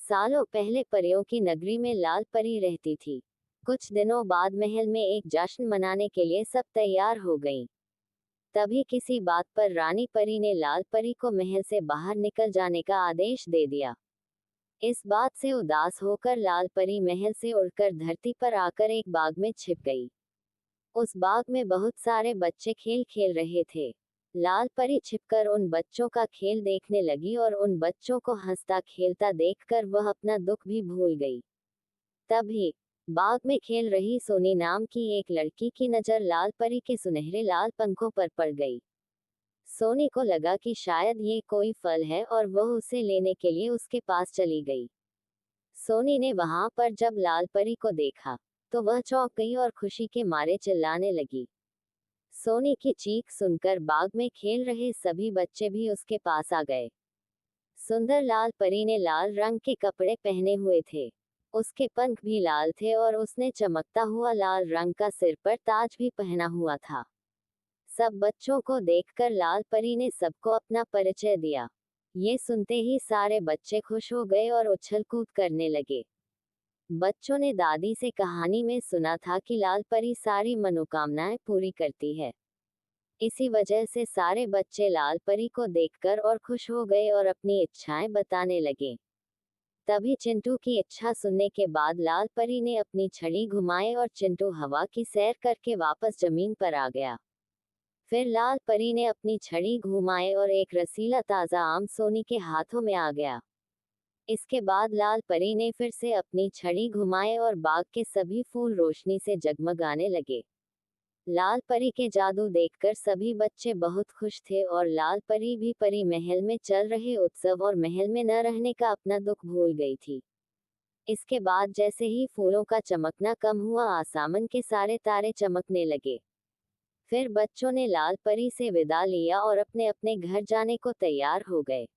सालों पहले परियों की नगरी में लाल परी रहती थी। कुछ दिनों बाद महल में एक जश्न मनाने के लिए सब तैयार हो गईं। तभी किसी बात पर रानी परी ने लाल परी को महल से बाहर निकल जाने का आदेश दे दिया। इस बात से उदास होकर लाल परी महल से उड़कर धरती पर आकर एक बाग में छिप गई। उस बाग में बहुत सारे बच्चे खेल खेल रहे थे। लाल परी छिपकर उन बच्चों का खेल देखने लगी और उन बच्चों को हंसता खेलता देखकर वह अपना दुख भी भूल गई। तभी बाग में खेल रही सोनी नाम की एक लड़की की नजर लाल परी के सुनहरे लाल पंखों पर पड़ गई। सोनी को लगा कि शायद ये कोई फल है और वह उसे लेने के लिए उसके पास चली गई। सोनी ने वहां पर जब लाल परी को देखा तो वह चौंक गई और खुशी के मारे चिल्लाने लगी। सोनी की चीख सुनकर बाग में खेल रहे सभी बच्चे भी उसके पास आ गए। सुंदर लाल परी ने लाल रंग के कपड़े पहने हुए थे। उसके पंख भी लाल थे और उसने चमकता हुआ लाल रंग का सिर पर ताज भी पहना हुआ था। सब बच्चों को देखकर लाल परी ने सबको अपना परिचय दिया। ये सुनते ही सारे बच्चे खुश हो गए और उछल कूद करने लगे। बच्चों ने दादी से कहानी में सुना था कि लाल परी सारी मनोकामनाएं पूरी करती है। इसी वजह से सारे बच्चे लाल परी को देखकर और खुश हो गए और अपनी इच्छाएं बताने लगे। तभी चिंटू की इच्छा सुनने के बाद लाल परी ने अपनी छड़ी घुमाई और चिंटू हवा की सैर करके वापस जमीन पर आ गया। फिर लाल परी ने अपनी छड़ी घुमाई और एक रसीला ताजा आम सोनी के हाथों में आ गया। इसके बाद लाल परी ने फिर से अपनी छड़ी घुमाई और बाग के सभी फूल रोशनी से जगमगाने लगे। लाल परी के जादू देखकर सभी बच्चे बहुत खुश थे और लाल परी भी परी महल में चल रहे उत्सव और महल में न रहने का अपना दुख भूल गई थी। इसके बाद जैसे ही फूलों का चमकना कम हुआ आसमान के सारे तारे चमकने लगे। फिर बच्चों ने लाल परी से विदा लिया और अपने अपने घर जाने को तैयार हो गए।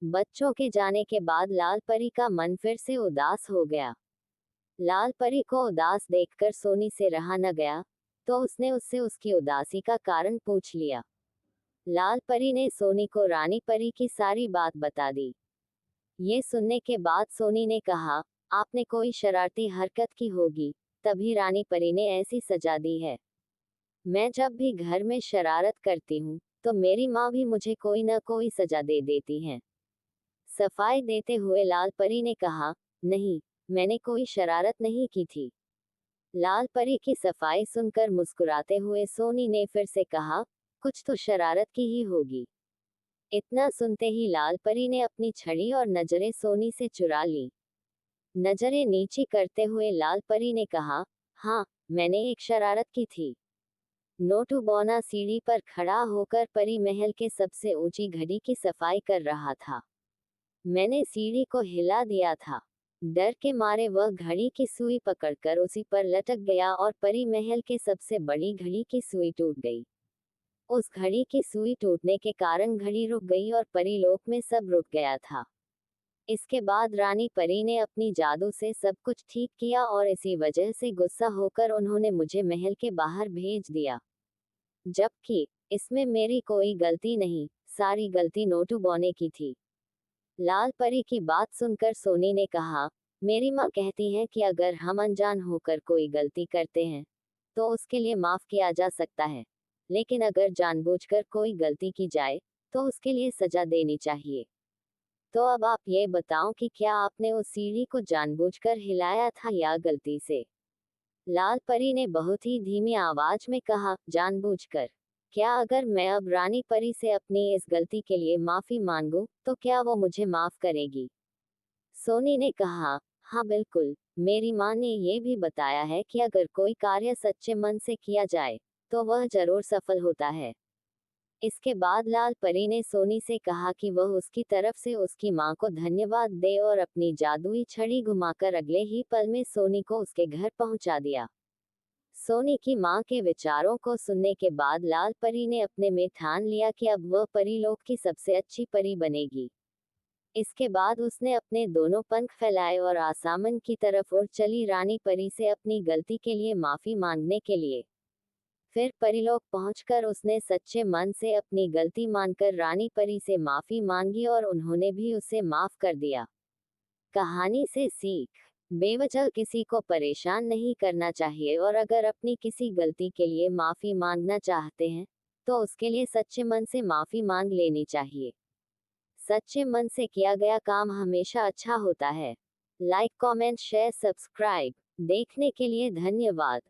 बच्चों के जाने के बाद लाल परी का मन फिर से उदास हो गया। लाल परी को उदास देखकर सोनी से रहा न गया, तो उसने उससे उसकी उदासी का कारण पूछ लिया। लाल परी ने सोनी को रानी परी की सारी बात बता दी। ये सुनने के बाद सोनी ने कहा, आपने कोई शरारती हरकत की होगी, तभी रानी परी ने ऐसी सजा दी है। मैं जब भी घर में शरारत करती हूँ तो मेरी माँ भी मुझे कोई न कोई सजा दे देती है। सफाई देते हुए लाल परी ने कहा, नहीं, मैंने कोई शरारत नहीं की थी। लाल परी की सफाई सुनकर मुस्कुराते हुए सोनी ने फिर से कहा, कुछ तो शरारत की ही होगी। इतना सुनते ही लाल परी ने अपनी छड़ी और नजरें सोनी से चुरा ली। नजरें नीची करते हुए लाल परी ने कहा, हाँ, मैंने एक शरारत की थी। नोटू बौना सीढ़ी पर खड़ा होकर परी महल के सबसे ऊंची घड़ी की सफाई कर रहा था। मैंने सीढ़ी को हिला दिया था। डर के मारे वह घड़ी की सुई पकड़कर उसी पर लटक गया और परी महल के सबसे बड़ी घड़ी की सुई टूट गई। उस घड़ी की सुई टूटने के कारण घड़ी रुक गई और परी लोक में सब रुक गया था। इसके बाद रानी परी ने अपनी जादू से सब कुछ ठीक किया और इसी वजह से गुस्सा होकर उन्होंने मुझे महल के बाहर भेज दिया। जबकि इसमें मेरी कोई गलती नहीं, सारी गलती नोटू बौने की थी। लाल परी की बात सुनकर सोनी ने कहा, मेरी माँ कहती है कि अगर हम अनजान होकर कोई गलती करते हैं तो उसके लिए माफ किया जा सकता है, लेकिन अगर जानबूझकर कोई गलती की जाए तो उसके लिए सजा देनी चाहिए। तो अब आप ये बताओ कि क्या आपने उस सीढ़ी को जानबूझकर हिलाया था या गलती से? लाल परी ने बहुत ही धीमी आवाज में कहा, जानबूझकर। क्या अगर मैं अब रानी परी से अपनी इस गलती के लिए माफी मांगूं, तो क्या वो मुझे माफ करेगी? सोनी ने कहा, हाँ बिल्कुल, मेरी माँ ने ये भी बताया है कि अगर कोई कार्य सच्चे मन से किया जाए तो वह जरूर सफल होता है। इसके बाद लाल परी ने सोनी से कहा कि वह उसकी तरफ से उसकी माँ को धन्यवाद दे और अपनी जादुई छड़ी घुमाकर अगले ही पल में सोनी को उसके घर पहुंचा दिया। सोनी की माँ के विचारों को सुनने के बाद लाल परी ने अपने में ठान लिया कि अब वह परीलोक की सबसे अच्छी परी बनेगी। इसके बाद उसने अपने दोनों पंख फैलाए और आसमान की तरफ उड़ चली रानी परी से अपनी गलती के लिए माफी मांगने के लिए। फिर परीलोक पहुंचकर उसने सच्चे मन से अपनी गलती मानकर रानी परी से माफी मांगी और उन्होंने भी उसे माफ कर दिया। कहानी से सीख। बेवजह किसी को परेशान नहीं करना चाहिए और अगर अपनी किसी गलती के लिए माफी मांगना चाहते हैं तो उसके लिए सच्चे मन से माफी मांग लेनी चाहिए। सच्चे मन से किया गया काम हमेशा अच्छा होता है। Like, comment, share, subscribe. देखने के लिए धन्यवाद।